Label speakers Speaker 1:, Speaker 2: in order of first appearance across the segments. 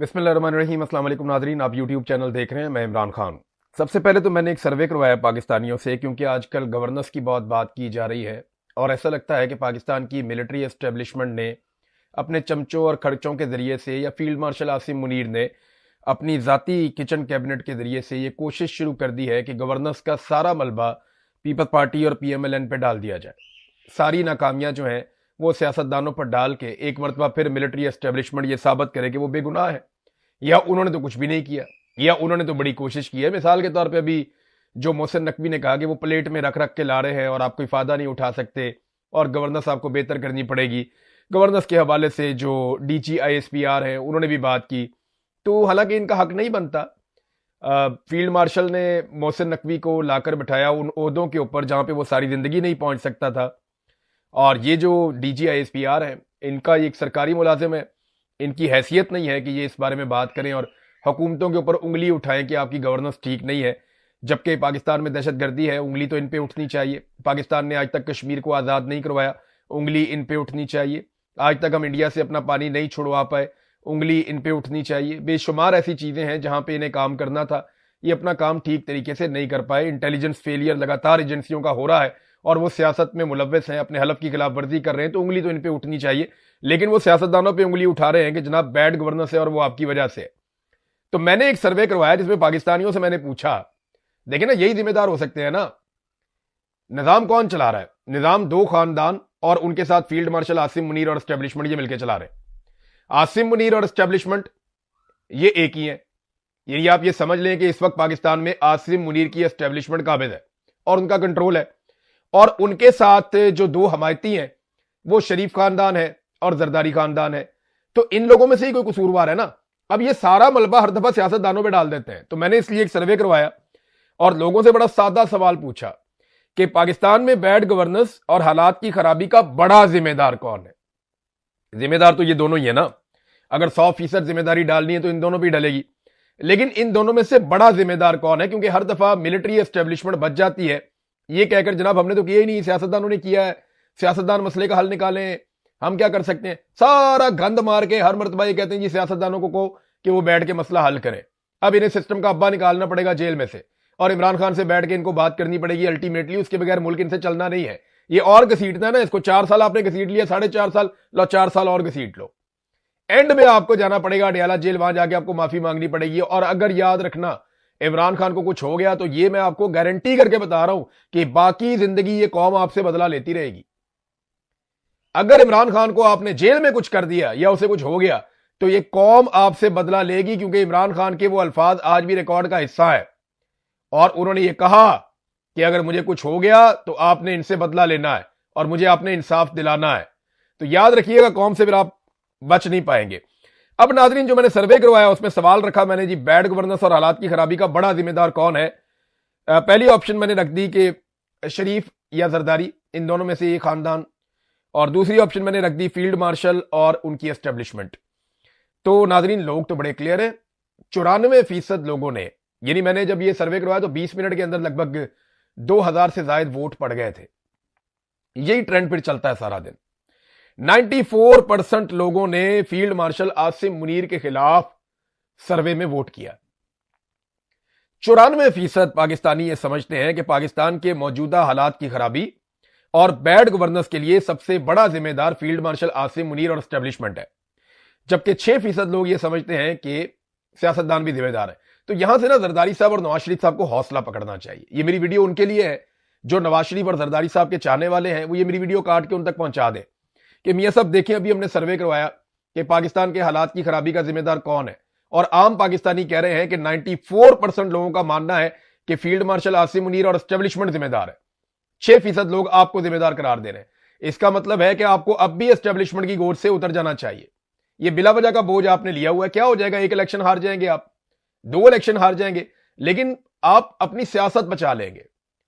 Speaker 1: بسم اللہ الرحمن الرحیم۔ السلام علیکم ناظرین، آپ یوٹیوب چینل دیکھ رہے ہیں، میں عمران خان۔ سب سے پہلے تو میں نے ایک سروے کروایا پاکستانیوں سے، کیونکہ آج کل گورننس کی بہت بات کی جا رہی ہے اور ایسا لگتا ہے کہ پاکستان کی ملٹری اسٹیبلشمنٹ نے اپنے چمچوں اور خرچوں کے ذریعے سے یا فیلڈ مارشل عاصم منیر نے اپنی ذاتی کچن کیبنٹ کے ذریعے سے یہ کوشش شروع کر دی ہے کہ گورننس کا سارا ملبہ پیپلز پارٹی اور پی ایم ایل این پہ ڈال دیا جائے۔ ساری ناکامیاں جو ہیں وہ سیاستدانوں پر ڈال کے ایک مرتبہ پھر ملٹری اسٹیبلشمنٹ یہ ثابت کرے کہ وہ بے گناہ ہے، یا انہوں نے تو کچھ بھی نہیں کیا، یا انہوں نے تو بڑی کوشش کی ہے۔ مثال کے طور پہ ابھی جو محسن نقوی نے کہا کہ وہ پلیٹ میں رکھ رکھ کے لا رہے ہیں اور آپ کوئی فائدہ نہیں اٹھا سکتے اور گورننس آپ کو بہتر کرنی پڑے گی، گورننس کے حوالے سے جو D G I S P R ہیں انہوں نے بھی بات کی، تو حالانکہ ان کا حق نہیں بنتا۔ فیلڈ مارشل نے محسن نقوی کو لا کر بٹھایا ان عہدوں کے اوپر جہاں پہ وہ ساری زندگی نہیں پہنچ سکتا تھا، اور یہ جو D G I S P R ہیں ان کا ایک سرکاری ملازم ہے، ان کی حیثیت نہیں ہے کہ یہ اس بارے میں بات کریں اور حکومتوں کے اوپر انگلی اٹھائیں کہ آپ کی گورننس ٹھیک نہیں ہے، جبکہ پاکستان میں دہشت گردی ہے، انگلی تو ان پہ اٹھنی چاہیے۔ پاکستان نے آج تک کشمیر کو آزاد نہیں کروایا، انگلی ان پہ اٹھنی چاہیے۔ آج تک ہم انڈیا سے اپنا پانی نہیں چھڑوا پائے، انگلی ان پہ اٹھنی چاہیے۔ بے شمار ایسی چیزیں ہیں جہاں پہ انہیں کام کرنا تھا، یہ اپنا کام ٹھیک طریقے سے نہیں کر پائے۔ انٹیلیجنس فیلئر لگاتار ایجنسیوں کا ہو رہا ہے اور وہ سیاست میں ملوث ہیں، اپنے حلف کی خلاف ورزی کر رہے ہیں، تو انگلی تو ان پہ اٹھنی چاہیے، لیکن وہ سیاستدانوں پہ انگلی اٹھا رہے ہیں کہ جناب بیڈ گورننس ہے اور وہ آپ کی وجہ سے۔ تو میں نے ایک سروے کروایا جس میں پاکستانیوں سے میں نے پوچھا، دیکھیں نا یہی ذمہ دار ہو سکتے ہیں نا، نظام کون چلا رہا ہے؟ نظام دو خاندان اور ان کے ساتھ فیلڈ مارشل عاصم منیر اور اسٹیبلشمنٹ یہ مل کے چلا رہے ہیں۔ عاصم منیر اور اسٹیبلشمنٹ یہ ایک ہی ہیں، یعنی آپ یہ سمجھ لیں کہ اس وقت پاکستان میں عاصم منیر کی اسٹیبلشمنٹ قابض ہے اور ان کا کنٹرول ہے، اور ان کے ساتھ جو دو حمایتی ہیں وہ شریف خاندان ہے اور زرداری خاندان ہے، تو ان لوگوں میں سے ہی کوئی قصوروار ہے نا۔ اب یہ سارا ملبہ ہر دفعہ سیاست دانوں پہ ڈال دیتے ہیں، تو میں نے اس لیے ایک سروے کروایا اور لوگوں سے بڑا سادہ سوال پوچھا کہ پاکستان میں بیڈ گورننس اور حالات کی خرابی کا بڑا ذمہ دار کون ہے؟ ذمہ دار تو یہ دونوں ہی ہے نا، اگر 100% ذمہ داری ڈالنی ہے تو ان دونوں پہ ہی ڈلے گی، لیکن ان دونوں میں سے بڑا ذمہ دار کون ہے؟ کیونکہ ہر دفعہ ملٹری اسٹیبلشمنٹ بچ جاتی ہے یہ کہہ کر جناب ہم نے تو کیا ہی نہیں، سیاستدانوں نے کیا ہے، سیاستدان مسئلے کا حل نکالیں، ہم کیا کر سکتے ہیں؟ سارا گند مار کے ہر مرتبہ یہ کہتے ہیں جی سیاستدانوں کو کہ وہ بیٹھ کے مسئلہ حل کریں۔ اب انہیں سسٹم کا ابا نکالنا پڑے گا جیل میں سے اور عمران خان سے بیٹھ کے ان کو بات کرنی پڑے گی، الٹیمیٹلی اس کے بغیر ملک ان سے چلنا نہیں ہے۔ یہ اور گھسیٹنا ہے نا، اس کو 4 سال آپ نے گھسیٹ لیا، 4.5 سال، لو 4 سال اور گھسیٹ لو، اینڈ میں آپ کو جانا پڑے گا اڈیالہ جیل، وہاں جا کے آپ کو معافی مانگنی پڑے گی۔ اور اگر یاد رکھنا عمران خان کو کچھ ہو گیا تو یہ میں آپ کو گارنٹی کر کے بتا رہا ہوں کہ باقی زندگی یہ قوم آپ سے بدلہ لیتی رہے گی۔ اگر عمران خان کو آپ نے جیل میں کچھ کر دیا یا اسے کچھ ہو گیا تو یہ قوم آپ سے بدلہ لے گی، کیونکہ عمران خان کے وہ الفاظ آج بھی ریکارڈ کا حصہ ہے، اور انہوں نے یہ کہا کہ اگر مجھے کچھ ہو گیا تو آپ نے ان سے بدلہ لینا ہے اور مجھے آپ نے انصاف دلانا ہے۔ تو یاد رکھیے گا قوم سے پھر آپ بچ نہیں پائیں گے۔ اب ناظرین جو میں نے سروے کروایا اس میں سوال رکھا میں نے جی بیڈ گورننس اور حالات کی خرابی کا بڑا ذمہ دار کون ہے؟ پہلی آپشن میں نے رکھ دی کہ شریف یا زرداری، ان دونوں میں سے یہ خاندان، اور دوسری آپشن میں نے رکھ دی فیلڈ مارشل اور ان کی اسٹیبلشمنٹ۔ تو ناظرین لوگ تو بڑے کلیئر ہیں، 94% لوگوں نے، یعنی میں نے جب یہ سروے کروایا تو 20 منٹ کے اندر لگ بھگ 2000 سے زائد ووٹ پڑ گئے تھے۔ یہی ٹرینڈ پھر چلتا ہے سارا دن۔ 94% لوگوں نے فیلڈ مارشل عاصم منیر کے خلاف سروے میں ووٹ کیا۔ 94% پاکستانی یہ سمجھتے ہیں کہ پاکستان کے موجودہ حالات کی خرابی اور بیڈ گورننس کے لیے سب سے بڑا ذمہ دار فیلڈ مارشل عاصم منیر اور اسٹیبلشمنٹ ہے، جبکہ 6% لوگ یہ سمجھتے ہیں کہ سیاستدان بھی ذمہ دار ہے۔ تو یہاں سے نا زرداری صاحب اور نواز شریف صاحب کو حوصلہ پکڑنا چاہیے۔ یہ میری ویڈیو ان کے لیے ہے جو نواز شریف اور زرداری صاحب کے چاہنے والے ہیں، وہ یہ میری ویڈیو کاٹ کے ان تک پہنچا دیں کہ میاں صاحب دیکھیں ابھی ہم نے سروے کروایا کہ پاکستان کے حالات کی خرابی کا ذمہ دار کون ہے، اور عام پاکستانی کہہ رہے ہیں کہ 94% لوگوں کا ماننا ہے کہ فیلڈ مارشل عاصم منیر اور اسٹیبلشمنٹ ذمہ دار ہے، 6% لوگ آپ کو ذمہ دار قرار دے رہے ہیں۔ اس کا مطلب ہے کہ آپ کو اب بھی اسٹیبلشمنٹ کی گود سے اتر جانا چاہیے۔ یہ بلا وجہ کا بوجھ آپ نے لیا ہوا ہے، کیا ہو جائے گا؟ 1 الیکشن ہار جائیں گے آپ، 2 الیکشن ہار جائیں گے، لیکن آپ اپنی سیاست بچا لیں گے،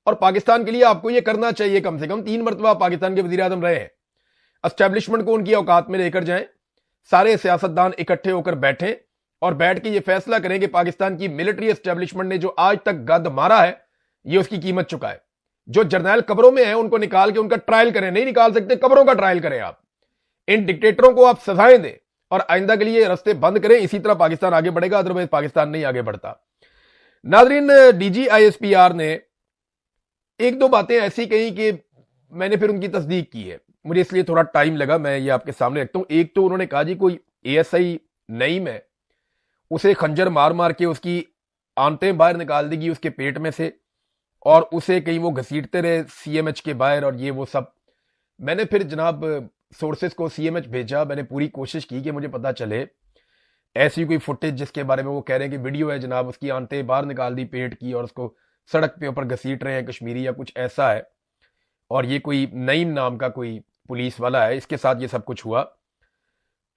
Speaker 1: اور پاکستان کے لیے آپ کو یہ کرنا چاہیے۔ کم سے کم 3 مرتبہ پاکستان کے وزیر اعظم رہے ہیں، اسٹیبلشمنٹ کو ان کی اوقات میں لے کر جائیں، سارے سیاستدان اکٹھے ہو کر بیٹھیں اور بیٹھ کے یہ فیصلہ کریں کہ پاکستان کی ملٹری اسٹیبلشمنٹ نے جو آج تک گد مارا ہے یہ اس کی قیمت چکائے۔ جو جرنیل قبروں میں ہیں ان کو نکال کے ان کا ٹرائل کریں، نہیں نکال سکتے قبروں کا ٹرائل کریں، آپ ان ڈکٹیٹروں کو آپ سزائیں دیں اور آئندہ کے لیے رستے بند کریں, اسی طرح پاکستان آگے بڑھے گا, ادروائز پاکستان نہیں آگے بڑھتا. ناظرین, D G I S P R نے ایک دو باتیں ایسی کہیں کہ میں نے پھر ان کی تصدیق کی ہے, مجھے اس لیے تھوڑا ٹائم لگا, میں یہ آپ کے سامنے رکھتا ہوں. ایک تو انہوں نے کہا جی کوئی اے ایس آئی نعیم ہے, اسے خنجر مار مار کے اس کی آنتیں باہر نکال دی گئی اس کے پیٹ میں سے, اور اسے کہیں وہ گھسیٹتے رہے سی ایم ایچ کے باہر, اور یہ وہ سب. میں نے پھر جناب سورسز کو سی ایم ایچ بھیجا, میں نے پوری کوشش کی کہ مجھے پتا چلے ایسی کوئی فوٹیج جس کے بارے میں وہ کہہ رہے ہیں کہ ویڈیو ہے جناب, اس کی آنتیں باہر نکال دی پیٹ کی اور اس کو سڑک پہ اوپر گھسیٹ رہے ہیں کشمیری یا کچھ ایسا ہے, اور یہ کوئی نعیم نام کا کوئی پولیس والا ہے, اس کے ساتھ یہ سب کچھ ہوا.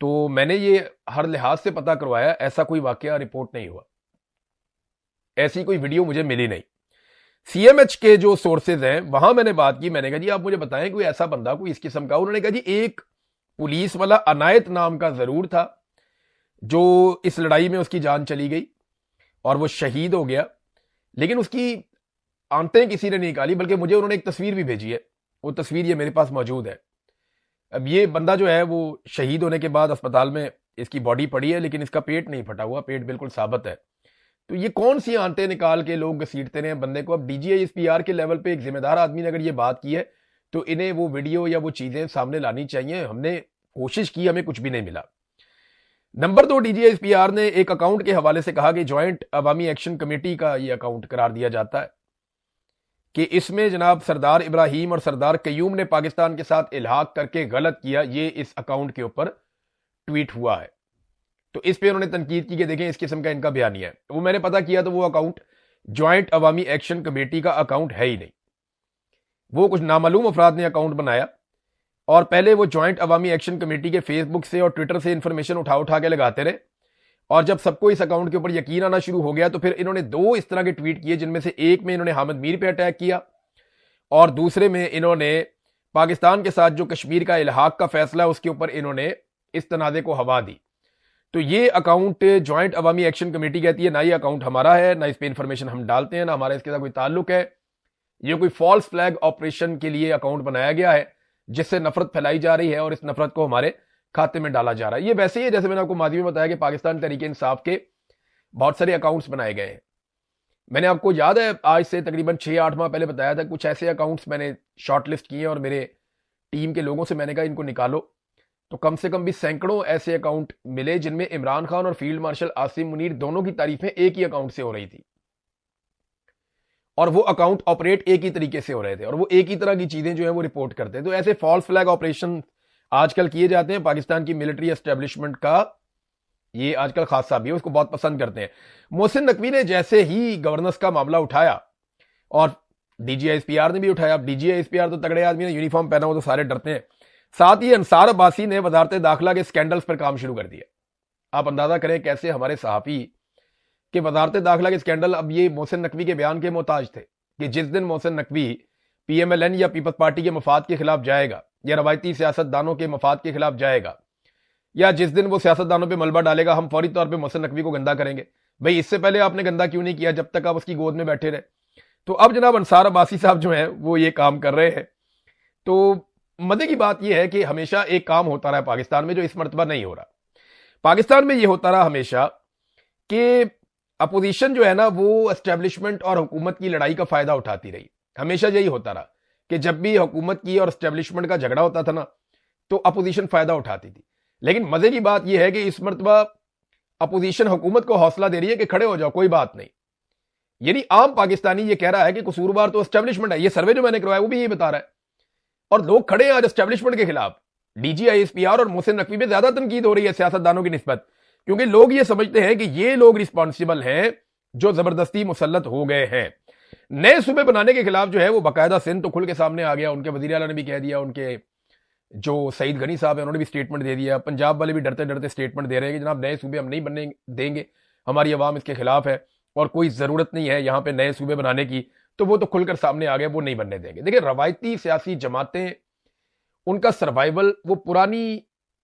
Speaker 1: تو میں نے یہ ہر لحاظ سے پتا کروایا, ایسا کوئی واقعہ رپورٹ نہیں ہوا, ایسی کوئی ویڈیو مجھے ملی نہیں. سی ایم ایچ کے جو سورسز ہیں وہاں میں نے بات کی, میں نے کہا جی آپ مجھے بتائیں کوئی ایسا بندہ کوئی اس قسم کا. انہوں نے کہا جی ایک پولیس والا عنایت نام کا ضرور تھا جو اس لڑائی میں اس کی جان چلی گئی اور وہ شہید ہو گیا, لیکن اس کی آنتیں کسی نے نہیں نکالی, بلکہ مجھے انہوں نے ایک تصویر بھی بھیجی ہے, وہ تصویر یہ میرے پاس موجود ہے. اب یہ بندہ جو ہے وہ شہید ہونے کے بعد اسپتال میں اس کی باڈی پڑی ہے, لیکن اس کا پیٹ نہیں پھٹا ہوا, پیٹ بالکل ثابت ہے. تو یہ کون سی آنتیں نکال کے لوگ گھسیٹتے رہے ہیں بندے کو. اب D G I S P R کے لیول پہ ایک ذمہ دار آدمی نے اگر یہ بات کی ہے تو انہیں وہ ویڈیو یا وہ چیزیں سامنے لانی چاہیے. ہم نے کوشش کی, ہمیں کچھ بھی نہیں ملا. نمبر 2, D G I S P R نے ایک اکاؤنٹ کے حوالے سے کہا کہ جوائنٹ عوامی ایکشن کمیٹی کا یہ اکاؤنٹ قرار دیا جاتا ہے کہ اس میں جناب سردار ابراہیم اور سردار قیوم نے پاکستان کے ساتھ الحاق کر کے غلط کیا, یہ اس اکاؤنٹ کے اوپر ٹویٹ ہوا ہے. تو اس پہ انہوں نے تنقید کی کہ دیکھیں اس قسم کا ان کا بیانیہ ہے. وہ میں نے پتا کیا تو وہ اکاؤنٹ جوائنٹ عوامی ایکشن کمیٹی کا اکاؤنٹ ہے ہی نہیں, وہ کچھ نامعلوم افراد نے اکاؤنٹ بنایا اور پہلے وہ جوائنٹ عوامی ایکشن کمیٹی کے فیس بک سے اور ٹویٹر سے انفارمیشن اٹھا کے لگاتے رہے, اور جب سب کو اس اکاؤنٹ کے اوپر یقین آنا شروع ہو گیا تو پھر انہوں نے 2 اس طرح کے ٹویٹ کیے, جن میں سے ایک میں انہوں نے حامد میر پہ اٹیک کیا اور دوسرے میں انہوں نے پاکستان کے ساتھ جو کشمیر کا الحاق کا فیصلہ ہے اس کے اوپر انہوں نے اس تنازع کو ہوا دی. تو یہ اکاؤنٹ جوائنٹ عوامی ایکشن کمیٹی کہتی ہے نہ یہ اکاؤنٹ ہمارا ہے, نہ اس پہ انفارمیشن ہم ڈالتے ہیں, نہ ہمارا اس کے ساتھ کوئی تعلق ہے. یہ کوئی فالس فلیگ آپریشن کے لیے اکاؤنٹ بنایا گیا ہے جس سے نفرت پھیلائی جا رہی ہے اور اس نفرت کو ہمارے کھاتے میں ڈالا جا رہا ہے. یہ ویسے ہی ہے جیسے میں نے آپ کو ماضی میں بتایا کہ پاکستان تحریک انصاف کے بہت سارے اکاؤنٹس بنائے گئے ہیں. میں نے آپ کو یاد ہے آج سے تقریباً 6-8 ماہ پہلے بتایا تھا کچھ ایسے اکاؤنٹس میں نے شارٹ لسٹ کیے اور میرے ٹیم کے لوگوں سے میں نے کہا ان کو نکالو. تو کم سے کم بھی سینکڑوں ایسے اکاؤنٹ ملے جن میں عمران خان اور فیلڈ مارشل عاصم منیر دونوں کی تعریفیں ایک ہی اکاؤنٹ سے ہو رہی تھی, اور وہ اکاؤنٹ آپریٹ ایک ہی طریقے سے ہو رہے تھے, اور وہ ایک ہی طرح کی چیزیں جو ہیں وہ رپورٹ کرتے ہیں. تو ایسے فالس فلیگ آپریشن آج کل کیے جاتے ہیں. پاکستان کی ملٹری اسٹیبلشمنٹ کا یہ آج کل خاصہ بھی ہے, اس کو بہت پسند کرتے ہیں. محسن نقوی نے جیسے ہی گورننس کا معاملہ اٹھایا اور D G I S P R نے بھی اٹھایا, اب D G I S P R تو تگڑے آدمی نے, یونیفارم پہنا ہو تو سارے ڈرتے ہیں, ساتھ ہی انصار عباسی نے وزارت داخلہ کے سکینڈلز پر کام شروع کر دیا. آپ اندازہ کریں کیسے ہمارے صحافی کہ وزارت داخلہ کے سکینڈل اب یہ محسن نقوی کے بیان کے محتاج تھے کہ جس دن Mohsin Naqvi P M L N یا پیپلز پارٹی کے مفاد کے خلاف جائے گا یا روایتی سیاست دانوں کے مفاد کے خلاف جائے گا یا جس دن وہ سیاست دانوں پہ ملبہ ڈالے گا, ہم فوری طور پہ محسن نقوی کو گندا کریں گے. بھئی اس سے پہلے آپ نے گندا کیوں نہیں کیا جب تک آپ اس کی گود میں بیٹھے رہے؟ تو اب جناب انصار عباسی صاحب جو ہیں وہ یہ کام کر رہے ہیں. تو مزے کی بات یہ ہے کہ ہمیشہ ایک کام ہوتا رہا پاکستان میں جو اس مرتبہ نہیں ہو رہا. پاکستان میں یہ ہوتا رہا ہمیشہ کہ اپوزیشن جو ہے نا وہ اسٹیبلشمنٹ اور حکومت کی لڑائی کا فائدہ اٹھاتی رہی. ہمیشہ یہی ہوتا رہا کہ جب بھی حکومت کی اور اسٹیبلشمنٹ کا جھگڑا ہوتا تھا نا تو اپوزیشن فائدہ اٹھاتی تھی. لیکن مزے کی بات یہ ہے کہ اس مرتبہ اپوزیشن حکومت کو حوصلہ دے رہی ہے کہ کھڑے ہو جاؤ, کوئی بات نہیں. یعنی عام پاکستانی یہ کہہ رہا ہے کہ قصوروار تو اسٹیبلشمنٹ ہے. یہ سروے جو میں نے کروایا وہ بھی یہی بتا رہا ہے, اور لوگ کھڑے ہیں آج اسٹیبلشمنٹ کے خلاف. D G I S P R اور محسن نقوی پہ زیادہ تنقید ہو رہی ہے سیاست دانوں کی نسبت, کیونکہ لوگ یہ سمجھتے ہیں کہ یہ لوگ رسپانسیبل ہیں جو زبردستی مسلط ہو گئے ہیں. نئے صوبے بنانے کے خلاف جو ہے وہ باقاعدہ سندھ تو کھل کے سامنے آ گیا, ان کے وزیر اعلیٰ نے بھی کہہ دیا, ان کے جو سعید غنی صاحب ہیں انہوں نے بھی سٹیٹمنٹ دے دیا, پنجاب والے بھی ڈرتے ڈرتے سٹیٹمنٹ دے رہے ہیں کہ جناب نئے صوبے ہم نہیں بننے دیں گے, ہماری عوام اس کے خلاف ہے اور کوئی ضرورت نہیں ہے یہاں پہ نئے صوبے بنانے کی. تو وہ تو کھل کر سامنے آ گئے, وہ نہیں بننے دیں گے. دیکھیں روایتی سیاسی جماعتیں, ان کا سروائیول وہ پرانی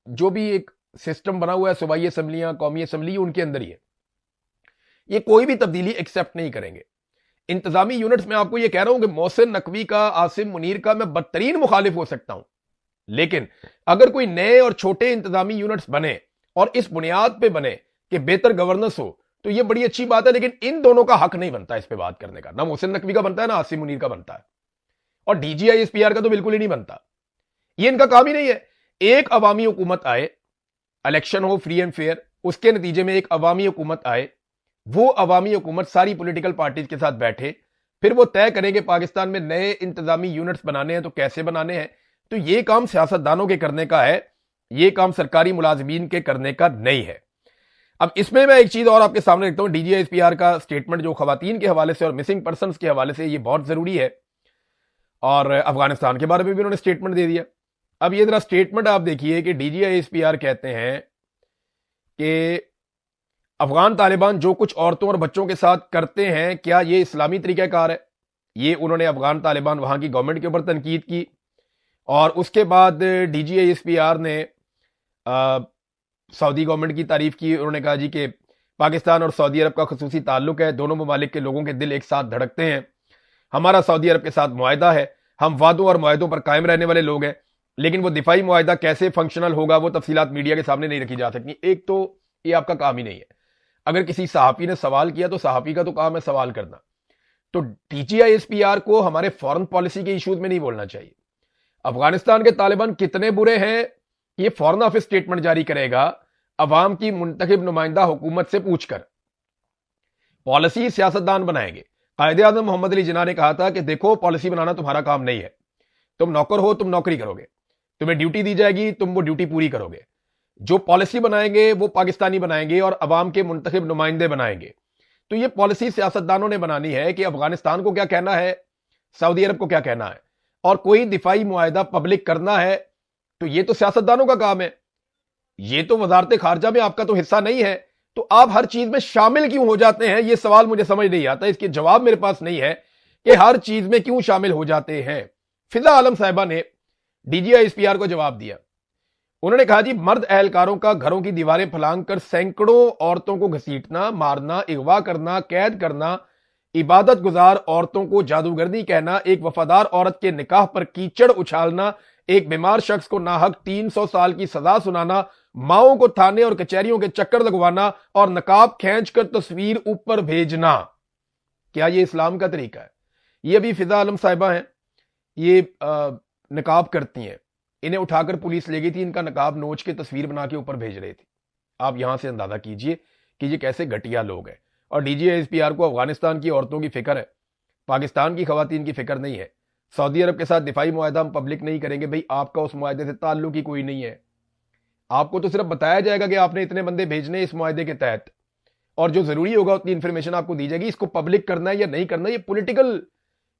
Speaker 1: جو بھی ایک سسٹم بنا ہوا ہے, صوبائی اسمبلیاں, قومی اسمبلی, ان کے اندر ہی ہے. یہ کوئی بھی تبدیلی ایکسیپٹ نہیں کریں گے. انتظامی یونٹس میں آپ کو یہ کہہ رہا ہوں کہ محسن نقوی کا, عاصم منیر کا میں بدترین مخالف ہو سکتا ہوں, لیکن اگر کوئی نئے اور چھوٹے انتظامی یونٹس بنے اور اس بنیاد پہ بنے کہ بہتر گورننس ہو تو یہ بڑی اچھی بات ہے، لیکن ان دونوں کا حق نہیں بنتا اس پہ بات کرنے کا، نہ محسن نقوی کا بنتا ہے نہ عاصم منیر کا بنتا ہے، اور D G I S P R کا تو بالکل ہی نہیں بنتا، یہ ان کا کام ہی نہیں ہے۔ ایک عوامی حکومت آئے، الیکشن ہو فری اینڈ فیئر، اس کے نتیجے میں ایک عوامی حکومت آئے، وہ عوامی حکومت ساری پولیٹیکل پارٹیز کے ساتھ بیٹھے، پھر وہ طے کریں کہ پاکستان میں نئے انتظامی یونٹس بنانے ہیں تو کیسے بنانے ہیں، تو یہ کام سیاستدانوں کے کرنے کا ہے، یہ کام سرکاری ملازمین کے کرنے کا نہیں ہے۔ اب اس میں ایک چیز اور آپ کے سامنے رکھتا ہوں، D G I S P R کا سٹیٹمنٹ جو خواتین کے حوالے سے اور مسنگ پرسنز کے حوالے سے، یہ بہت ضروری ہے، اور افغانستان کے بارے میں بھی انہوں نے سٹیٹمنٹ دے دیا۔ اب یہ ذرا سٹیٹمنٹ آپ دیکھیے کہ D G I S P R کہتے ہیں کہ افغان طالبان جو کچھ عورتوں اور بچوں کے ساتھ کرتے ہیں کیا یہ اسلامی طریقہ کار ہے؟ یہ انہوں نے افغان طالبان وہاں کی گورنمنٹ کے اوپر تنقید کی، اور اس کے بعد D G I S P R نے سعودی گورنمنٹ کی تعریف کی۔ انہوں نے کہا جی کہ پاکستان اور سعودی عرب کا خصوصی تعلق ہے، دونوں ممالک کے لوگوں کے دل ایک ساتھ دھڑکتے ہیں، ہمارا سعودی عرب کے ساتھ معاہدہ ہے، ہم وعدوں اور معاہدوں پر قائم رہنے والے لوگ ہیں، لیکن وہ دفاعی معاہدہ کیسے فنکشنل ہوگا وہ تفصیلات میڈیا کے سامنے نہیں رکھی جا سکتی۔ ایک تو یہ آپ کا کام ہی نہیں ہے، اگر کسی صحافی نے سوال کیا تو صحافی کا تو کام ہے سوال کرنا، تو D G I S P R کو ہمارے فورن پالیسی کے ایشوز میں نہیں بولنا چاہیے۔ افغانستان کے طالبان کتنے برے ہیں یہ فورن آفس سٹیٹمنٹ جاری کرے گا عوام کی منتخب نمائندہ حکومت سے پوچھ کر، پالیسی سیاستدان بنائیں گے۔ قائد اعظم محمد علی جناح نے کہا تھا کہ دیکھو پالیسی بنانا تمہارا کام نہیں ہے، تم نوکر ہو، تم نوکری کرو گے، تمہیں ڈیوٹی دی جائے گی، تم وہ ڈیوٹی پوری کرو گے، جو پالیسی بنائیں گے وہ پاکستانی بنائیں گے اور عوام کے منتخب نمائندے بنائیں گے۔ تو یہ پالیسی سیاستدانوں نے بنانی ہے کہ افغانستان کو کیا کہنا ہے، سعودی عرب کو کیا کہنا ہے، اور کوئی دفاعی معاہدہ پبلک کرنا ہے تو یہ تو سیاستدانوں کا کام ہے، یہ تو وزارت خارجہ میں آپ کا تو حصہ نہیں ہے، تو آپ ہر چیز میں شامل کیوں ہو جاتے ہیں؟ یہ سوال مجھے سمجھ نہیں آتا، اس کے جواب میرے پاس نہیں ہے کہ ہر چیز میں کیوں شامل ہو جاتے ہیں۔ فضا عالم صاحبہ نے D G I S P R کو جواب دیا، انہوں نے کہا جی مرد اہلکاروں کا گھروں کی دیواریں پھلانگ کر سینکڑوں عورتوں کو گھسیٹنا، مارنا، اغوا کرنا، قید کرنا، عبادت گزار عورتوں کو جادوگرنی کہنا، ایک وفادار عورت کے نکاح پر کیچڑ اچھالنا، ایک بیمار شخص کو ناحق 300 سال کی سزا سنانا، ماؤں کو تھانے اور کچہریوں کے چکر لگوانا اور نقاب کھینچ کر تصویر اوپر بھیجنا، کیا یہ اسلام کا طریقہ ہے؟ یہ ابھی فضا عالم صاحبہ ہیں، یہ نقاب کرتی ہیں، انہیں اٹھا کر پولیس لے گئی تھی، ان کا نقاب نوچ کے تصویر بنا کے اوپر بھیج رہے تھے۔ آپ یہاں سے اندازہ کیجئے کہ یہ کیسے گھٹیا لوگ ہیں۔ اور D G S P R کو افغانستان کی عورتوں کی فکر ہے، پاکستان کی خواتین کی فکر نہیں ہے۔ سعودی عرب کے ساتھ دفاعی معاہدہ ہم پبلک نہیں کریں گے، بھئی آپ کا اس معاہدے سے تعلق ہی کوئی نہیں ہے، آپ کو تو صرف بتایا جائے گا کہ آپ نے اتنے بندے بھیجنے اس معاہدے کے تحت، اور جو ضروری ہوگا اتنی انفارمیشن آپ کو دی جائے گی۔ اس کو پبلک کرنا ہے یا نہیں کرنا یہ پولیٹیکل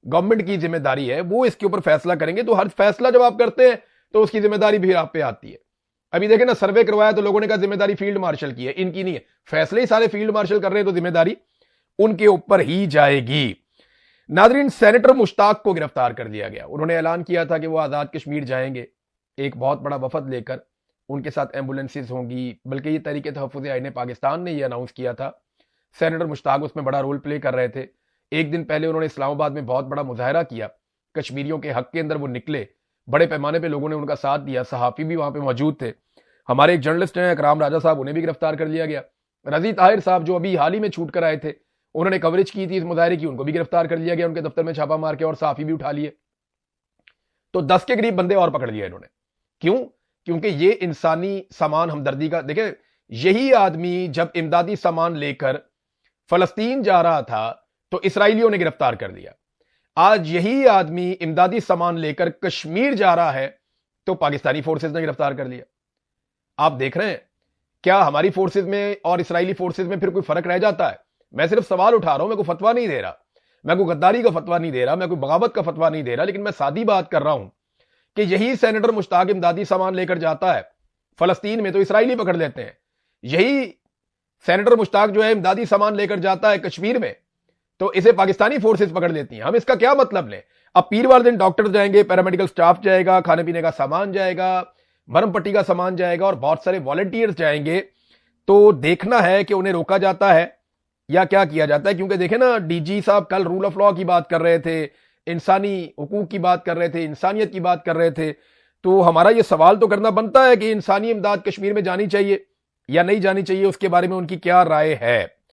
Speaker 1: گورنمنٹ کی ذمہ داری ہے، وہ اس کے اوپر فیصلہ کریں گے۔ تو ہر فیصلہ جب آپ کرتے ہیں تو اس کی ذمہ داری بھی آپ پہ آتی ہے۔ ابھی دیکھیں نا، سروے کروایا تو لوگوں نے کہا ذمہ داری فیلڈ مارشل کی ہے، ان کی نہیں ہے، فیصلے ہی سارے فیلڈ مارشل کر رہے ہیں تو ذمہ داری ان کے اوپر ہی جائے گی۔ ناظرین، سینیٹر مشتاق کو گرفتار کر دیا گیا، انہوں نے اعلان کیا تھا کہ وہ آزاد کشمیر جائیں گے ایک بہت بڑا وفد لے کر، ان کے ساتھ ایمبولینسز ہوں گی، بلکہ یہ تحریک تحفظ آئین پاکستان نے یہ اناؤنس کیا تھا۔ سینیٹر مشتاق اس میں بڑا رول پلے کر رہے تھے۔ ایک دن پہلے انہوں نے اسلام آباد میں بہت بڑا مظاہرہ کیا، کشمیریوں کے حق کے اندر وہ نکلے، بڑے پیمانے پہ لوگوں نے ان کا ساتھ دیا، صحافی بھی وہاں پہ موجود تھے۔ ہمارے ایک جرنلسٹ ہیں اکرام راجہ صاحب، انہیں بھی گرفتار کر لیا گیا۔ رضی طاہر صاحب جو ابھی حال ہی میں چھوٹ کر آئے تھے، انہوں نے کوریج کی تھی اس مظاہرے کی، ان کو بھی گرفتار کر لیا گیا، ان کے دفتر میں چھاپا مار کے، اور صحافی بھی اٹھا لیے۔ تو 10 کے قریب بندے اور پکڑ لیا انہوں نے۔ کیوں؟ کیونکہ یہ انسانی سامان ہمدردی کا، دیکھیں یہی آدمی جب امدادی سامان لے کر فلسطین جا رہا تھا تو اسرائیلیوں نے گرفتار کر دیا، آج یہی آدمی امدادی سامان لے کر کشمیر جا رہا ہے تو پاکستانی فورسز نے گرفتار کر لیا۔ آپ دیکھ رہے ہیں کیا ہماری فورسز میں اور اسرائیلی فورسز میں پھر کوئی فرق رہ جاتا ہے؟ میں صرف سوال اٹھا رہا ہوں، میں کوئی فتویٰ نہیں دے رہا، میں کوئی غداری کا فتویٰ نہیں دے رہا، میں کوئی بغاوت کا فتویٰ نہیں دے رہا، لیکن میں سادی بات کر رہا ہوں کہ یہی سینیٹر مشتاق امدادی سامان لے کر جاتا ہے فلسطین میں تو اسرائیلی پکڑ لیتے ہیں، یہی سینیٹر مشتاق جو ہے امدادی سامان لے کر جاتا ہے کشمیر میں تو اسے پاکستانی فورسز پکڑ لیتی ہیں۔ ہم اس کا کیا مطلب لیں؟ اب پیر والے دن ڈاکٹر جائیں گے، پیرامیڈیکل سٹاف جائے گا، کھانے پینے کا سامان جائے گا، مرم پٹی کا سامان جائے گا، اور بہت سارے والنٹیئرز جائیں گے، تو دیکھنا ہے کہ انہیں روکا جاتا ہے یا کیا کیا جاتا ہے۔ کیونکہ دیکھیں نا، ڈی جی صاحب کل رول آف لا کی بات کر رہے تھے، انسانی حقوق کی بات کر رہے تھے، انسانیت کی بات کر رہے تھے، تو ہمارا یہ سوال تو کرنا بنتا ہے کہ انسانی امداد کشمیر میں جانی چاہیے، یا نہیں جانی چاہیے، اس کے بارے میں ان کی کیا رائے ہے۔